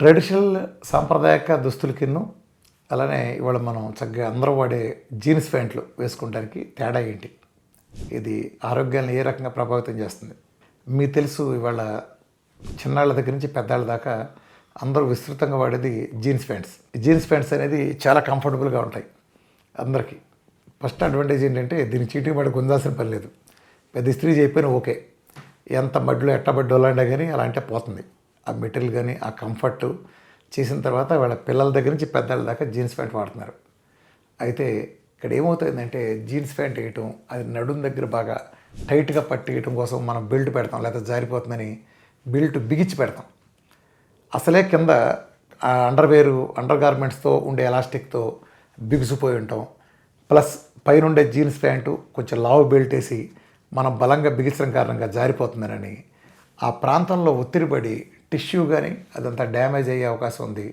Traditional సాంప్రదాయక దుస్తుల కింద అలానే ఇవాళ మనం చక్కగా అందరూ వాడే జీన్స్ ప్యాంట్లు వేసుకుంటానికి తేడా ఏంటి? ఇది ఆరోగ్యాన్ని ఏ రకంగా ప్రభావితం చేస్తుంది? మీకు తెలుసు ఇవాళ చిన్నాళ్ళ దగ్గర నుంచి పెద్దాళ్ళ దాకా అందరూ విస్తృతంగా వాడేది జీన్స్ ప్యాంట్స్. జీన్స్ ప్యాంట్స్ అనేది చాలా కంఫర్టబుల్గా ఉంటాయి అందరికీ. ఫస్ట్ అడ్వాంటేజ్ ఏంటంటే దీన్ని చీటికి పడి గుంజాల్సిన పని లేదు. పెద్ద ఇస్త్రీ చెప్పినా ఓకే, ఎంత మడ్లో ఎట్టబడ్డోలాండా కానీ అలా అంటే పోతుంది. ఆ మెటీరియల్ కానీ ఆ కంఫర్ట్ చేసిన తర్వాత వాళ్ళ పిల్లల దగ్గర నుంచి పెద్దల దాకా జీన్స్ ప్యాంట్ వాడుతున్నారు. అయితే ఇక్కడ ఏమవుతుందంటే జీన్స్ ప్యాంట్ వేయటం అది నడుం దగ్గర బాగా టైట్గా పట్టేయటం కోసం మనం బెల్ట్ పెడతాం, లేకపోతే జారిపోతుందని బెల్ట్ బిగించి పెడతాం. అసలే కింద అండర్ గార్మెంట్స్తో ఉండే ఎలాస్టిక్తో బిగుసిపోయి ఉంటాం. ప్లస్ పైన ఉండే జీన్స్ ప్యాంటు కొంచెం లావు బెల్ట్ వేసి మనం బలంగా బిగించడం కారణంగా జారిపోతుందని ఆ ప్రాంతంలో ఒత్తిడి పడి టిష్యూ కానీ అదంతా డ్యామేజ్ అయ్యే అవకాశం ఉంది.